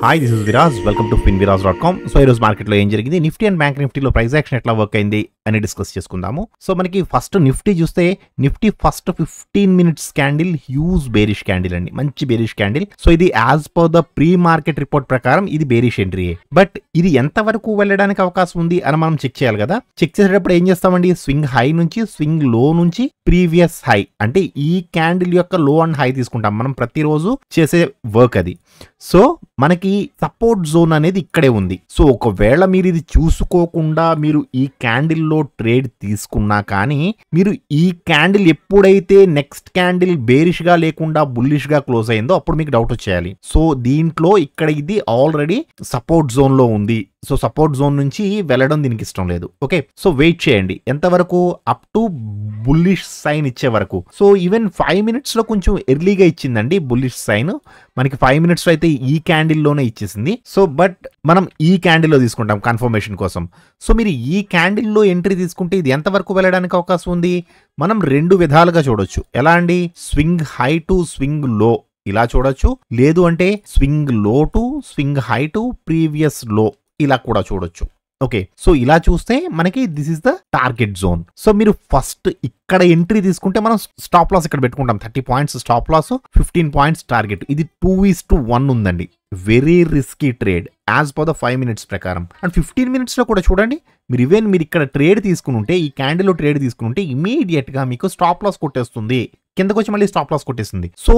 Hi this is Viraj welcome to finviraz.com. So ఈరోజు మార్కెట్లో ఏం జరిగింది, నిఫ్టీ అండ్ బ్యాంక్ నిఫ్టీలో ప్రైస్ యాక్షన్ ఎట్లా వర్క్ అయింది అని డిస్కస్ చేసుకుందాము. సో మనకి ఫస్ట్ నిఫ్టీ చూస్తే Nifty first 15 minutes candle huge bearish candle అండి, మంచి బేరిష్ క్యాండిల్. సో ఇది as per the pre market report ప్రకారం ఇది బేరిష్ ఎంట్రీ. బట్ ఇది ఎంత వరకు వెళ్ళడానికి అవకాశం ఉంది అని మనం చెక్ చేయాలి కదా. చెక్ చేసేటప్పుడు ఏం చేస్తామండి, స్వింగ్ హై నుంచి స్వింగ్ లో నుంచి ప్రీవియస్ హై అంటే ఈ క్యాండిల్ యొక్క లో అండ్ హై తీసుకుంటాం మనం ప్రతిరోజు చేసే వర్క్ అది. సో మనకి సపోర్ట్ జోన్ అనేది ఇక్కడే ఉంది. సో ఒకవేళ మీరు ఇది చూసుకోకుండా మీరు ఈ క్యాండిల్ లో ట్రేడ్ తీసుకున్నా కానీ మీరు ఈ క్యాండిల్ ఎప్పుడైతే నెక్స్ట్ క్యాండిల్ బేరిష్ గా లేకుండా బుల్లిష్ గా క్లోజ్ అయిందో అప్పుడు మీకు డౌట్ వచ్చేయాలి. సో దీంట్లో ఇక్కడ ఇది ఆల్రెడీ సపోర్ట్ జోన్ లో ఉంది. సో సపోర్ట్ జోన్ నుంచి వెళ్ళడం దీనికి ఇష్టం లేదు. ఓకే, సో వెయిట్ చేయండి ఎంతవరకు, అప్ టు బుల్లిష్ సైన్ ఇచ్చే వరకు. సో ఈవెన్ 5 మినిట్స్ లో కొంచెం ఎర్లీగా ఇచ్చిందండి బుల్లిష్ సైన్. మనకి 5 మినిట్స్ లో అయితే ఈ క్యాండిల్ లోనే ఇచ్చేసింది. సో బట్ మనం ఈ క్యాండిల్ లో తీసుకుంటాం కన్ఫర్మేషన్ కోసం. సో మీరు ఈ క్యాండిల్ లో ఎంట్రీ తీసుకుంటే ఇది ఎంతవరకు వెళ్ళడానికి అవకాశం ఉంది, మనం రెండు విధాలుగా చూడొచ్చు. ఎలా అండి, స్వింగ్ హై టు స్వింగ్ లో ఇలా చూడొచ్చు, లేదు అంటే swing low to swing high to previous low ఇలా కూడా చూడొచ్చు. ఓకే, సో ఇలా చూస్తే మనకి this is the target zone. So మీరు ఫస్ట్ ఇక్కడ ఎంట్రీ తీసుకుంటే మనం స్టాప్ లాస్ ఇక్కడ పెట్టుకుంటాం. 30 points stop loss, 15 points target. ఇది 2:1 ఉందండి. Very risky trade as per the 5 minutes ప్రకారం. అండ్ 15 మినిట్స్ లో కూడా చూడండి, మీరు ఇక్కడ ట్రేడ్ తీసుకుని ఉంటే, ఈ క్యాండిల్ లో ట్రేడ్ తీసుకుని ఉంటే ఇమీడియట్ గా మీకు స్టాప్ లాస్ కొట్టేస్తుంది, కిందకు వచ్చి మళ్ళీ స్టాప్ లాస్ కొట్టేస్తుంది. సో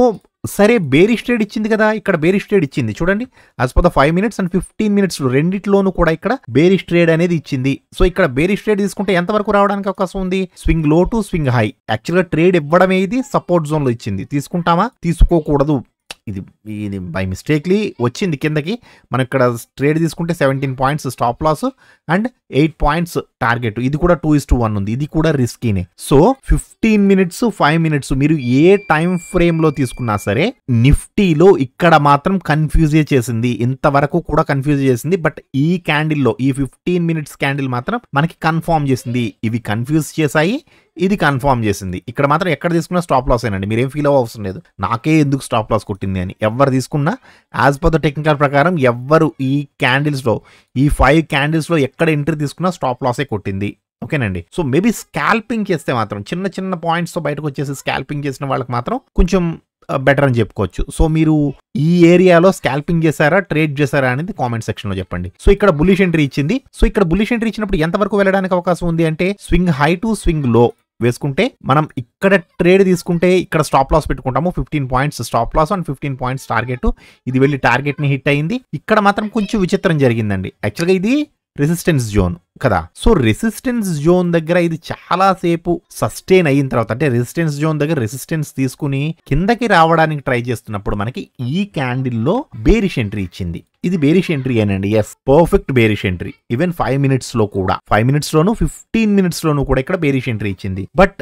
సరే బేరిష్ ట్రేడ్ ఇచ్చింది కదా, ఇక్కడ బేరిష్ ట్రేడ్ ఇచ్చింది చూడండి. As per the 5 minutes and 15 minutes రెండిట్లోనూ కూడా ఇక్కడ బేరిష్ ట్రేడ్ అనేది ఇచ్చింది. సో ఇక్కడ బేరిష్ ట్రేడ్ తీసుకుంటే ఎంతవరకు రావడానికి అవకాశం ఉంది, swing low to swing high. యాక్చువల్గా ట్రేడ్ ఇవ్వడమే ఇది సపోర్ట్ జోన్ లో ఇచ్చింది. తీసుకుంటామా, తీసుకోకూడదు. ఇది బై మిస్టేక్లీ వచ్చింది కిందకి. మనం ఇక్కడ ట్రేడ్ తీసుకుంటే 17 points stop loss and 8 points target. ఇది కూడా 2:1 ఉంది, ఇది కూడా రిస్కీనే. సో 15 మినిట్స్ 5 మినిట్స్ మీరు ఏ టైం ఫ్రేమ్ లో తీసుకున్నా సరే నిఫ్టీలో ఇక్కడ మాత్రం కన్ఫ్యూజ్ చేసింది, ఇంతవరకు కూడా కన్ఫ్యూజ్ చేసింది. బట్ ఈ క్యాండిల్లో ఈ 15 మినిట్స్ క్యాండిల్ మాత్రం మనకి కన్ఫర్మ్ చేసింది. ఇవి కన్ఫ్యూజ్ చేశాయి, ఇది కన్ఫర్మ్ చేసింది. ఇక్కడ మాత్రం ఎక్కడ తీసుకున్నా స్టాప్ లాస్ అయినండి, మీరేం ఫీల్ అవ్వ అవసరం లేదు. నాకే ఎందుకు స్టాప్ లాస్ కొట్టింది అని. ఎవరు తీసుకున్నా యాజ్ పర్ ద టెక్నికల్ ప్రకారం ఎవ్వరు ఈ క్యాండిల్స్ లో, ఈ 5 క్యాండిల్స్ లో ఎక్కడ ఎంట్రీ తీసుకున్నా స్టాప్ లాసే కొట్టింది. ఓకేనండి. సో మేబీ స్కాల్పింగ్ చేస్తే మాత్రం చిన్న చిన్న పాయింట్స్ తో బయటకు వచ్చేసి స్కాల్పింగ్ చేసిన వాళ్ళకి మాత్రం కొంచెం బెటర్ అని చెప్పుకోవచ్చు. సో మీరు ఈ ఏరియాలో స్కాల్పింగ్ చేశారా, ట్రేడ్ చేశారా అనేది కామెంట్ సెక్షన్ లో చెప్పండి. సో ఇక్కడ బుల్లిష్ ఎంట్రీ ఇచ్చింది. సో ఇక్కడ బుల్లిష్ ఎంట్రీ ఇచ్చినప్పుడు ఎంతవరకు వెళ్ళడానికి అవకాశం ఉంది అంటే స్వింగ్ హై టు స్వింగ్ లో వేసుకుంటే, మనం ఇక్కడ ట్రేడ్ తీసుకుంటే ఇక్కడ స్టాప్ లాస్ పెట్టుకుంటాము. 15 points stop loss and 15 points target. ఇది వెళ్ళి టార్గెట్ ని హిట్ అయింది. ఇక్కడ మాత్రం కొంచెం విచిత్రం జరిగిందండి. యాక్చువల్గా ఇది రెసిస్టెన్స్ జోన్ కదా. సో రెసిస్టెన్స్ జోన్ దగ్గర ఇది చాలా సేపు సస్టైన్ అయిన తర్వాత, అంటే రెసిస్టెన్స్ జోన్ దగ్గర రెసిస్టెన్స్ తీసుకుని కిందకి రావడానికి ట్రై చేస్తున్నప్పుడు మనకి ఈ క్యాండిల్ లో బేరిష్ ఎంట్రీ ఇచ్చింది. ఇది బేరిష్ ఎంట్రీ అనండి. Yes, perfect bearish entry. Even 5 minutes లో కూడా, 5 మినిట్స్ లోను 15 మినిట్స్ లోను కూడా ఇక్కడ బేరిష్ ఎంట్రీ ఇచ్చింది. బట్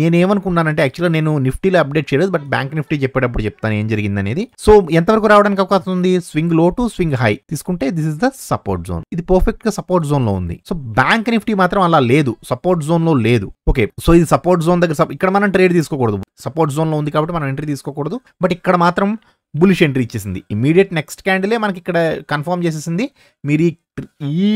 నేనేమనుకున్నానంటే, యాక్చువల్గా నేను నిఫ్టీలో అప్డేట్ చేయలేదు, బట్ బ్యాంక్ నిఫ్టీ చెప్పేటప్పుడు చెప్తాను ఏం జరిగింది అనేది. సో ఎంతవరకు రావడానికి అవకాశం ఉంది, swing low to swing high తీసుకుంటే this is the support zone. ఇది పర్ఫెక్ట్ గా సపోర్ట్ జోన్ లో ఉంది. సో బ్యాంక్ నిఫ్టీ మాత్రం అలా లేదు, సపోర్ట్ జోన్ లో లేదు. ఓకే, సో ఇది సపోర్ట్ జోన్ దగ్గర ఇక్కడ మనం ట్రేడ్ తీసుకోకూడదు, సపోర్ట్ జోన్ లో ఉంది కాబట్టి మనం ఎంట్రీ తీసుకోకూడదు. బట్ ఇక్కడ మాత్రం బులిష్ ఎంట్రీ ఇచ్చేసింది. ఇమీడియట్ నెక్స్ట్ క్యాండిలే మనకి ఇక్కడ కన్ఫర్మ్ చేసేసింది. మీరు ఈ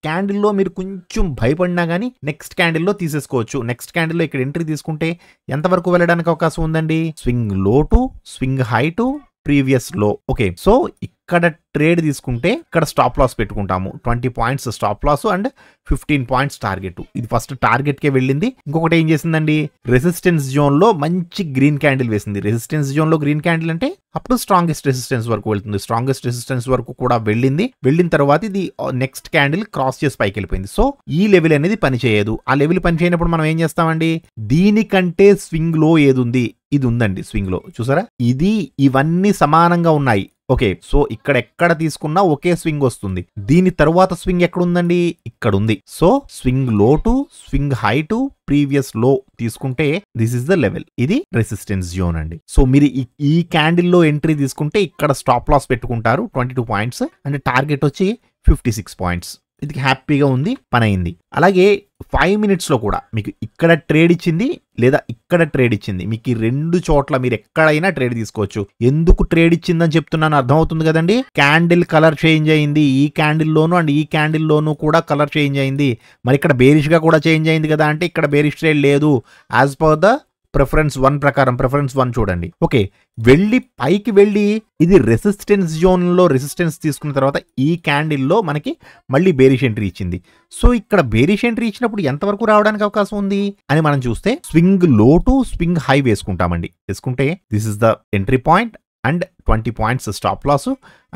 క్యాండిల్లో మీరు కొంచెం భయపడినా కానీ నెక్స్ట్ క్యాండిల్లో తీసేసుకోవచ్చు. నెక్స్ట్ క్యాండిల్లో ఇక్కడ ఎంట్రీ తీసుకుంటే ఎంతవరకు వెళ్ళడానికి అవకాశం ఉందండి, swing low to swing high to previous low. Okay, so ఇక్కడ ట్రేడ్ తీసుకుంటే ఇక్కడ స్టాప్ లాస్ పెట్టుకుంటాము. 20 points stop loss and 15 points target. ఇది ఫస్ట్ టార్గెట్ కే వెళ్ళింది. ఇంకొకటి ఏం చేసిందండి, రెసిస్టెన్స్ జోన్ లో మంచి గ్రీన్ క్యాండిల్ వేసింది. రెసిస్టెన్స్ జోన్ లో గ్రీన్ క్యాండిల్ అంటే అప్పుడు స్ట్రాంగెస్ట్ రెసిస్టెన్స్ వరకు వెళ్తుంది. స్ట్రాంగెస్ట్ రెసిస్టెన్స్ వరకు కూడా వెళ్ళింది. వెళ్ళిన తర్వాత ఇది నెక్స్ట్ క్యాండిల్ క్రాస్ చేసి పైకి వెళ్ళిపోయింది. సో ఈ లెవెల్ అనేది పని చేయదు. ఆ లెవెల్ పని చేయనప్పుడు మనం ఏం చేస్తామండి, దీనికంటే స్వింగ్ లో ఏది ఉంది, ఇది ఉందండి స్వింగ్ లో. చూసారా, ఇది ఇవన్నీ సమానంగా ఉన్నాయి. ఓకే, సో ఎక్కడ తీసుకున్నా ఒకే స్వింగ్ వస్తుంది. దీని తరువాత స్వింగ్ ఎక్కడ ఉందండి, ఇక్కడ ఉంది. So swing low to swing high to previous లో తీసుకుంటే దిస్ ఇస్ ద లెవెల్. ఇది రెసిస్టెన్స్ జోన్ అండి. సో మీరు ఈ క్యాండిల్ లో ఎంట్రీ తీసుకుంటే ఇక్కడ స్టాప్ లాస్ పెట్టుకుంటారు 22 పాయింట్స్ అండ్ టార్గెట్ వచ్చి 56 పాయింట్స్. ఇది హ్యాపీగా ఉంది, పని అయింది. అలాగే 5 మినిట్స్లో కూడా మీకు ఇక్కడ ట్రేడ్ ఇచ్చింది లేదా ఇక్కడ ట్రేడ్ ఇచ్చింది, మీకు ఈ 2 చోట్ల మీరు ఎక్కడైనా ట్రేడ్ తీసుకోవచ్చు. ఎందుకు ట్రేడ్ ఇచ్చిందని చెప్తున్నాను అర్థమవుతుంది కదండి. క్యాండిల్ కలర్ చేంజ్ అయింది, ఈ క్యాండిల్లోను అండ్ ఈ క్యాండిల్లోను కూడా కలర్ చేంజ్ అయింది. మరి ఇక్కడ బేరిష్గా కూడా చేంజ్ అయింది కదా అంటే ఇక్కడ బేరిష్ ట్రేడ్ లేదు యాజ్ పర్ ద ప్రిఫరెన్స్ 1 ప్రకారం. ప్రిఫరెన్స్ 1 చూడండి. ఓకే, వెళ్ళి పైకి వెళ్ళి ఇది రెసిస్టెన్స్ జోన్లో రెసిస్టెన్స్ తీసుకున్న తర్వాత ఈ క్యాండిల్లో మనకి మళ్ళీ బేరిష్ ఎంట్రీ ఇచ్చింది. సో ఇక్కడ బేరిష్ ఎంట్రీ ఇచ్చినప్పుడు ఎంతవరకు రావడానికి అవకాశం ఉంది అని మనం చూస్తే swing low to swing high వేసుకుంటామండి. వేసుకుంటే this is the entry point and 20 points stop loss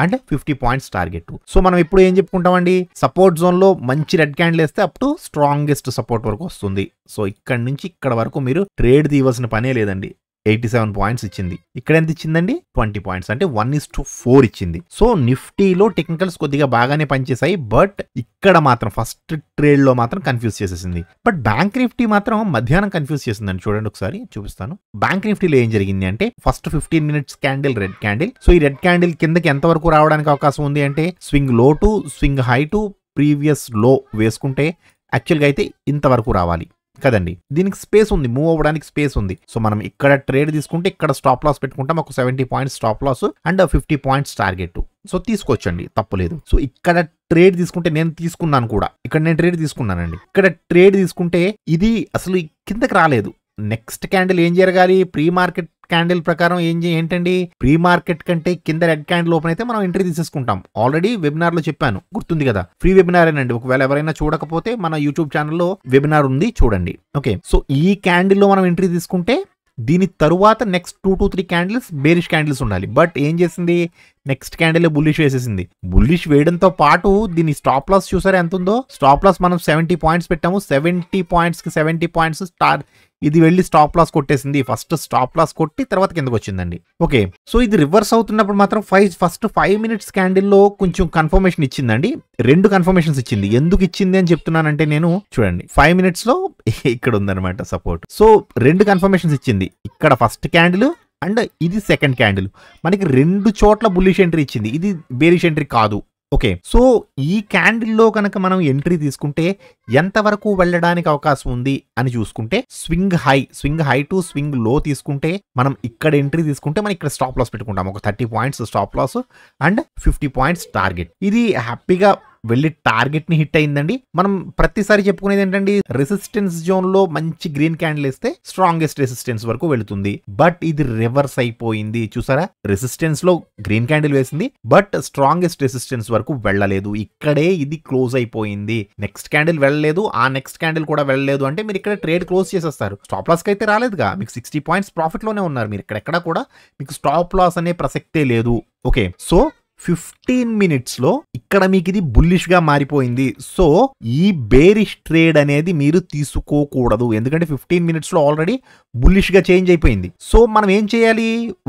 and 50 points target. So మనం ఇప్పుడు ఏం చెప్పుకుంటామండి, సపోర్ట్ జోన్ లో మంచి రెడ్ క్యాండిల్ వేస్తే అప్ టు స్ట్రాంగెస్ట్ సపోర్ట్ వరకు వస్తుంది. సో ఇక్కడ నుంచి ఇక్కడ వరకు మీరు ట్రేడ్ తీయవలసిన పనే లేదండి. 87 పాయింట్స్ ఇచ్చింది, ఇక్కడ ఎంత ఇచ్చిందండి 20 పాయింట్స్, అంటే 1:4 ఇచ్చింది. సో నిఫ్టీలో టెక్నికల్స్ కొద్దిగా బాగానే పనిచేసాయి, బట్ ఇక్కడ మాత్రం ఫస్ట్ ట్రేడ్ లో మాత్రం కన్ఫ్యూజ్ చేసేసింది. బట్ బ్యాంక్ నిఫ్టీ మాత్రం మధ్యాహ్నం కన్ఫ్యూజ్ చేసిందండి. చూడండి ఒకసారి చూపిస్తాను. బ్యాంక్ నిఫ్టీలో ఏం జరిగింది అంటే first 15 minutes candle red candle. So ఈ రెడ్ క్యాండిల్ కిందకి ఎంత వరకు రావడానికి అవకాశం ఉంది అంటే swing low to swing high to previous low వేసుకుంటే యాక్చువల్గా అయితే ఇంతవరకు రావాలి కదండి. దీనికి స్పేస్ ఉంది, మూవ్ అవ్వడానికి స్పేస్ ఉంది. సో మనం ఇక్కడ ట్రేడ్ తీసుకుంటే ఇక్కడ స్టాప్ లాస్ పెట్టుకుంటాం, ఒక 70 points stop loss and 50 points target. So తీసుకోవచ్చండి, తప్పులేదు. సో ఇక్కడ ట్రేడ్ తీసుకుంటే నేను తీసుకున్నాను కూడా, ఇక్కడ నేను ట్రేడ్ తీసుకున్నానండి. ఇక్కడ ట్రేడ్ తీసుకుంటే ఇది అసలు కిందకి రాలేదు. నెక్స్ట్ క్యాండిల్ ఏం జరగాలి, ప్రీ మార్కెట్ క్యాండిల్ ప్రకారం ఏంటండి, ప్రీ మార్కెట్ కంటే కింద రెడ్ క్యాండిల్ ఓపెన్ అయితే మనం ఎంట్రీ తీసేసుకుంటాం. ఆల్రెడీ వెబినార్ లో చెప్పాను, గుర్తుంది కదా. ఫ్రీ వెబినార్ ఏనండి, ఒకవేళ ఎవరైనా చూడకపోతే మన యూట్యూబ్ ఛానల్లో వెబినార్ ఉంది, చూడండి. ఓకే, సో ఈ క్యాండిల్లో మనం ఎంట్రీ తీసుకుంటే దీని తరువాత next 2 to 3 candles bearish candles ఉండాలి. బట్ ఏం చేసింది, నెక్స్ట్ క్యాండిల్ బుల్లిష్ వేసేసింది. బుల్లిష్ వేయడంతో పాటు దీని స్టాప్ లాస్ చూసారా ఎంత ఉందో. స్టాప్ లాస్ మనం 70 పాయింట్స్ పెట్టాము, 70 పాయింట్స్ కి 70 పాయింట్స్ ఇది వెళ్ళి స్టాప్ లాస్ కొట్టేసింది. ఫస్ట్ స్టాప్ లాస్ కొట్టి తర్వాత కిందకు వచ్చిందండి. ఓకే, సో ఇది రివర్స్ అవుతున్నప్పుడు మాత్రం ఫస్ట్ 5 మినిట్స్ క్యాండిల్లో కొంచెం కన్ఫర్మేషన్ ఇచ్చిందండి. 2 కన్ఫర్మేషన్స్ ఇచ్చింది. ఎందుకు ఇచ్చింది అని చెప్తున్నానంటే నేను చూడండి 5 మినిట్స్ లో ఇక్కడ ఉందన్నమాట సపోర్ట్. సో 2 కన్ఫర్మేషన్స్ ఇచ్చింది. ఇక్కడ ఫస్ట్ క్యాండిల్ అండ్ ఇది సెకండ్ క్యాండిల్ మనకి 2 చోట్ల బుల్లిష్ ఎంట్రీ ఇచ్చింది. ఇది బేరిష్ ఎంట్రీ కాదు. ఓకే, సో ఈ క్యాండిల్లో కనుక మనం ఎంట్రీ తీసుకుంటే ఎంతవరకు వెళ్ళడానికి అవకాశం ఉంది అని చూసుకుంటే స్వింగ్ హై టు స్వింగ్ లో తీసుకుంటే మనం ఇక్కడ ఎంట్రీ తీసుకుంటే మనం ఇక్కడ స్టాప్ లాస్ పెట్టుకుంటాం, ఒక 30 points stop loss and 50 points target. ఇది హ్యాపీగా వెళ్ళి టార్గెట్ ని హిట్ అయిందండి. మనం ప్రతిసారి చెప్పుకునేది ఏంటండి, రెసిస్టెన్స్ జోన్ లో మంచి గ్రీన్ క్యాండిల్ వేస్తే స్ట్రాంగెస్ట్ రెసిస్టెన్స్ వరకు వెళుతుంది. బట్ ఇది రివర్స్ అయిపోయింది. చూసారా, రెసిస్టెన్స్ లో గ్రీన్ క్యాండిల్ వేసింది బట్ స్ట్రాంగెస్ట్ రెసిస్టెన్స్ వరకు వెళ్ళలేదు. ఇక్కడే ఇది క్లోజ్ అయిపోయింది. నెక్స్ట్ క్యాండిల్ వెళ్ళలేదు, ఆ నెక్స్ట్ క్యాండిల్ కూడా వెళ్ళలేదు. అంటే మీరు ఇక్కడ ట్రేడ్ క్లోజ్ చేసేస్తారు. స్టాప్ లాస్ కి అయితే రాలేదుగా, మీకు 60 పాయింట్స్ ప్రాఫిట్ లోనే ఉన్నారు. మీరు ఇక్కడెక్కడ కూడా మీకు స్టాప్ లాస్ అనే ప్రసక్తే లేదు. ఓకే, సో 15 మినిట్స్ లో ఇక్కడ మీకు ఇది బుల్లిష్ గా మారిపోయింది. సో ఈ బేరిష్ ట్రేడ్ అనేది మీరు తీసుకోకూడదు, ఎందుకంటే 15 మినిట్స్ లో ఆల్రెడీ బుల్లిష్ గా చేంజ్ అయిపోయింది. సో మనం ఏం చేయాలి,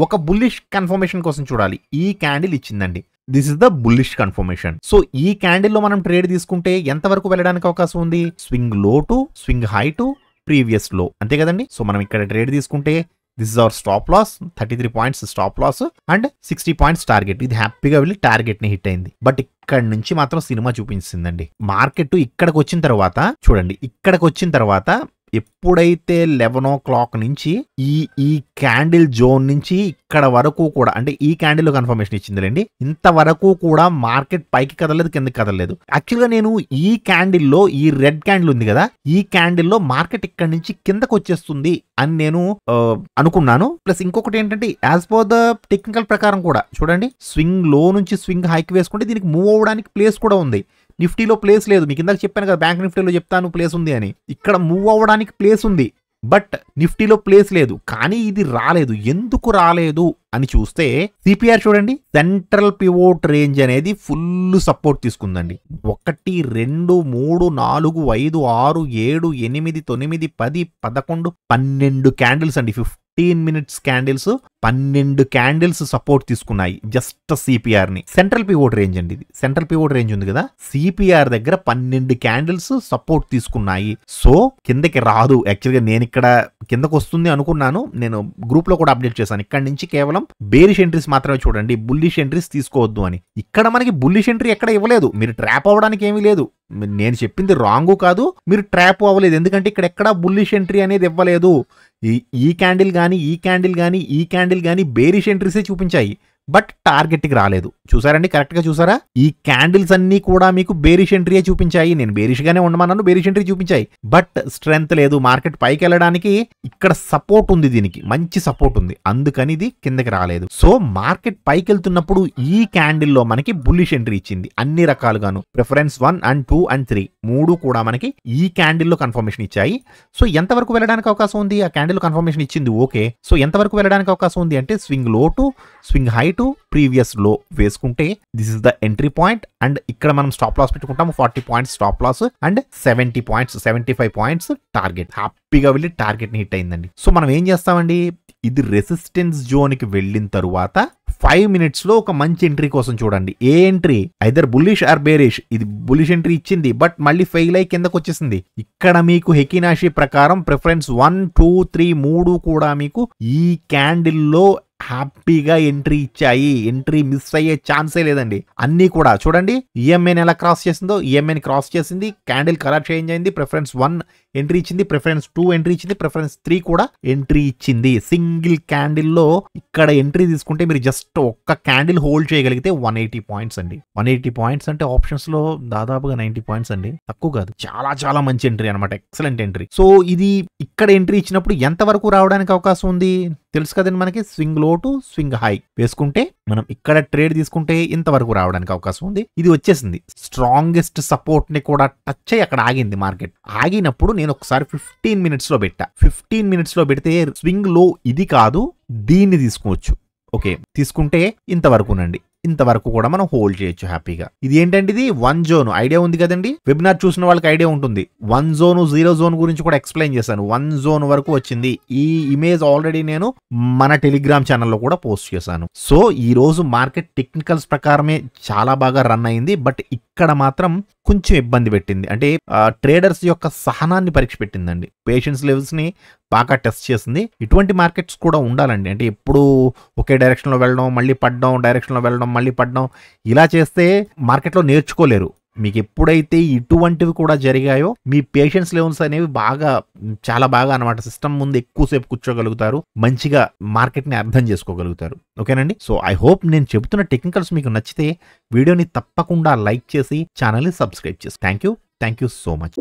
ఒక బుల్లిష్ కన్ఫర్మేషన్ కోసం చూడాలి. ఈ క్యాండిల్ ఇచ్చిందండి, this is the bullish confirmation. So ఈ క్యాండిల్ లో మనం ట్రేడ్ తీసుకుంటే ఎంత వరకు వెళ్ళడానికి అవకాశం ఉంది, swing low to swing high to previous low, అంతే కదండి. సో మనం ఇక్కడ ట్రేడ్ తీసుకుంటే this is our stop loss, 33 points stop loss and 60 points target. ఇది హ్యాపీగా వెళ్ళి టార్గెట్ ని హిట్ అయింది. బట్ ఇక్కడ నుంచి మాత్రం సినిమా చూపించిందండి. మార్కెట్ ఇక్కడికి వచ్చిన తర్వాత చూడండి, ఇక్కడికి వచ్చిన తర్వాత ఎప్పుడైతే 11 o'clock నుంచి ఈ క్యాండిల్ జోన్ నుంచి ఇక్కడ వరకు కూడా, అంటే ఈ క్యాండిల్ కన్ఫర్మేషన్ ఇచ్చిందిలేండి, ఇంతవరకు కూడా మార్కెట్ పైకి కదలేదు, కిందకి కదలేదు. యాక్చువల్గా నేను ఈ క్యాండిల్లో, ఈ రెడ్ క్యాండిల్ ఉంది కదా, ఈ క్యాండిల్లో మార్కెట్ ఇక్కడ నుంచి కిందకు వచ్చేస్తుంది అని నేను అనుకున్నాను. ప్లస్ ఇంకొకటి ఏంటంటే యాజ్ పర్ ద టెక్నికల్ ప్రకారం కూడా చూడండి, స్వింగ్ లో నుంచి స్వింగ్ హైకి వేసుకుంటే దీనికి మూవ్ అవ్వడానికి ప్లేస్ కూడా ఉంది. నిఫ్టీలో ప్లేస్ లేదు, మీకు ఇందాక చెప్పాను కదా, బ్యాంక్ నిఫ్టీలో చెప్తాను ప్లేస్ ఉంది అని. ఇక్కడ మూవ్ అవ్వడానికి ప్లేస్ ఉంది బట్ నిఫ్టీలో ప్లేస్ లేదు. కానీ ఇది రాలేదు. ఎందుకు రాలేదు అని చూస్తే సిపిఆర్ చూడండి, సెంట్రల్ పివోట్ రేంజ్ అనేది ఫుల్ సపోర్ట్ తీసుకుందండి. 1 2 3 4 5 6 7 8 9 10 11 12 క్యాండిల్స్ అండి, 15 మినిట్స్ క్యాండిల్స్ 12 క్యాండిల్స్ సపోర్ట్ తీసుకున్నాయి జస్ట్ సిపిఆర్ ని. సెంట్రల్ పివోట్ రేంజ్ అండి ఇది. సెంట్రల్ పివోట్ రేంజ్ ఉంది కదా, సిపిఆర్ దగ్గర 12 క్యాండిల్స్ సపోర్ట్ తీసుకున్నాయి. సో కిందకి రాదు. యాక్చువల్గా నేను ఇక్కడ కిందకు వస్తుంది అనుకున్నాను, నేను గ్రూప్ లో కూడా అప్డేట్ చేశాను. ఇక్కడ నుంచి కేవలం బేరిష్ ఎంట్రీస్ మాత్రమే చూడండి, బుల్లిష్ ఎంట్రీస్ తీసుకోవద్దు అని. ఇక్కడ మనకి బుల్లిష్ ఎంట్రీ ఎక్కడ ఇవ్వలేదు, మీరు ట్రాప్ అవ్వడానికి ఏమీ లేదు. నేను చెప్పింది రాంగు కాదు, మీరు ట్రాప్ అవ్వలేదు. ఎందుకంటే ఇక్కడ ఎక్కడ బుల్లిష్ ఎంట్రీ అనేది ఇవ్వలేదు. ఈ క్యాండిల్ కానీ ఈ క్యాండిల్ కానీ ఈ క్యాండిల్ కానీ బేరిష్ ఎంట్రీసే చూపించాయి, బట్ టార్గెట్ కి రాలేదు. చూసారండి, కరెక్ట్ గా చూసారా? ఈ క్యాండిల్స్ అన్ని కూడా మీకు బేరిష్ ఎంట్రీ చూపించాయి. నేను బేరిష్ గానే ఉండమన్నాను, బేరిష్ ఎంట్రీ చూపించాయి, బట్ స్ట్రెంత్ లేదు. మార్కెట్ పైకి వెళ్ళడానికి ఇక్కడ సపోర్ట్ ఉంది, దీనికి మంచి సపోర్ట్ ఉంది, అందుకని ఇది కిందకి రాలేదు. సో మార్కెట్ పైకి వెళ్తున్నప్పుడు ఈ క్యాండిల్ లో మనకి బుల్లిష్ ఎంట్రీ ఇచ్చింది అన్ని రకాలుగాను. ప్రిఫరెన్స్ 1 and 2 and 3 మూడు కూడా మనకి ఈ క్యాండిల్ లో కన్ఫర్మేషన్ ఇచ్చాయి. సో ఎంతవరకు వెళ్ళడానికి అవకాశం ఉంది? ఆ క్యాండిల్ కన్ఫర్మేషన్ ఇచ్చింది, ఓకే. సో ఎంతవరకు వెళ్ళడానికి అవకాశం ఉంది అంటే swing low to swing high to previous low వేసుకుంటే this is the entry point. And ఇక్కడ మనం స్టాప్ లాస్ పెట్టుకుంటాము, 40 points stop loss and 70 points 75 points target. హ్యాపీగా వెళ్ళి టార్గెట్ ని హిట్ అయిందండి. సో మనం ఏం చేస్తామండి, ఇది రెసిస్టెన్స్ జోన్ కి వెళ్ళిన తరువాత 5 మినిట్స్ లో ఒక మంచి ఎంట్రీ కోసం చూడండి. ఏ entry? Either bullish or bearish. ఇది బుల్లిష్ ఎంట్రీ ఇచ్చింది, బట్ మళ్ళీ ఫెయిల్ అయి కిందకు వచ్చేసింది. ఇక్కడ మీకు హెకినాషి ప్రకారం ప్రిఫరెన్స్ 1, 2, 3 మూడు కూడా మీకు ఈ క్యాండిల్ లో హ్యాపీగా ఎంట్రీ ఇచ్చాయి. ఎంట్రీ మిస్ అయ్యే ఛాన్సే లేదండి. అన్ని కూడా చూడండి, ఈఎంఐని ఎలా క్రాస్ చేసిందో, ఈఎంఐని క్రాస్ చేసింది, క్యాండిల్ కలర్ చేంజ్ అయింది, ప్రిఫరెన్స్ 1 ఎంట్రీ ఇచ్చింది, ప్రిఫరెన్స్ 2 ఎంట్రీ ఇచ్చింది, ప్రిఫరెన్స్ 3 కూడా ఎంట్రీ ఇచ్చింది. సింగిల్ క్యాండిల్ లో ఇక్కడ ఎంట్రీ తీసుకుంటే మీరు జస్ట్ ఒక్క క్యాండిల్ హోల్డ్ చేయగలిగితే 180 పాయింట్స్ అండి. 180 పాయింట్స్ అంటే ఆప్షన్స్ లో దాదాపుగా 90 పాయింట్స్ అండి, తక్కువ కాదు. చాలా చాలా మంచి ఎంట్రీ అనమాట, ఎక్సలెంట్ ఎంట్రీ. సో ఇది ఇక్కడ ఎంట్రీ ఇచ్చినప్పుడు ఎంత వరకు రావడానికి అవకాశం ఉంది తెలుసు కదండి మనకి. Swing low to swing high వేసుకుంటే మనం ఇక్కడ ట్రేడ్ తీసుకుంటే ఇంతవరకు రావడానికి అవకాశం ఉంది. ఇది వచ్చేసింది. స్ట్రాంగెస్ట్ సపోర్ట్ ని కూడా టచ్ అయ్యి అక్కడ ఆగింది మార్కెట్. ఆగినప్పుడు నేను ఒకసారి 15 మినిట్స్ లో పెట్టా. 15 మినిట్స్ లో పెడితే స్వింగ్ లో ఇది కాదు, దీన్ని తీసుకోవచ్చు. ఓకే, తీసుకుంటే ఇంతవరకునండి. ఇంతవరకు కూడా మనం హోల్డ్ చేయొచ్చు హ్యాపీగా. ఇది ఏంటంటే ఇది 1 జోన్ ఐడియా ఉంది కదండి, వెబినార్ చూసిన వాళ్ళకి ఐడియా ఉంటుంది. 1 జోన్ 0 జోన్ గురించి కూడా ఎక్స్ప్లెయిన్ చేశాను. 1 జోన్ వరకు వచ్చింది. ఈ ఇమేజ్ ఆల్రెడీ నేను మన టెలిగ్రామ్ ఛానల్లో కూడా పోస్ట్ చేశాను. సో ఈ రోజు మార్కెట్ టెక్నికల్స్ ప్రకారమే చాలా బాగా రన్ అయింది, బట్ ఇక్కడ మాత్రం కొంచెం ఇబ్బంది పెట్టింది. అంటే ట్రేడర్స్ యొక్క సహనాన్ని పరీక్ష పెట్టిందండి, పేషెన్స్ లెవెల్స్ ని బాగా టెస్ట్ చేసింది. ఇటువంటి మార్కెట్స్ కూడా ఉండాలండి. అంటే ఎప్పుడు ఒకే డైరెక్షన్ లో వెళ్ళడం, మళ్ళీ పడడం, డైరెక్షన్ లో వెళ్ళడం, మళ్ళీ పడడం, ఇలా చేస్తే మార్కెట్లో నేర్చుకోలేరు. మీకు ఎప్పుడైతే ఇటువంటివి కూడా జరిగాయో మీ పేషెన్స్ లెవెల్స్ అనేవి చాలా బాగా అనమాట సిస్టమ్ ముందు ఎక్కువసేపు కూర్చోగలుగుతారు, మంచిగా మార్కెట్ ని అర్థం చేసుకోగలుగుతారు. ఓకేనండి. సో ఐ హోప్ నేను చెబుతున్న టెక్నికల్స్ మీకు నచ్చితే వీడియోని తప్పకుండా లైక్ చేసి ఛానల్ని సబ్స్క్రైబ్ చేసి థ్యాంక్ యూ సో మచ్.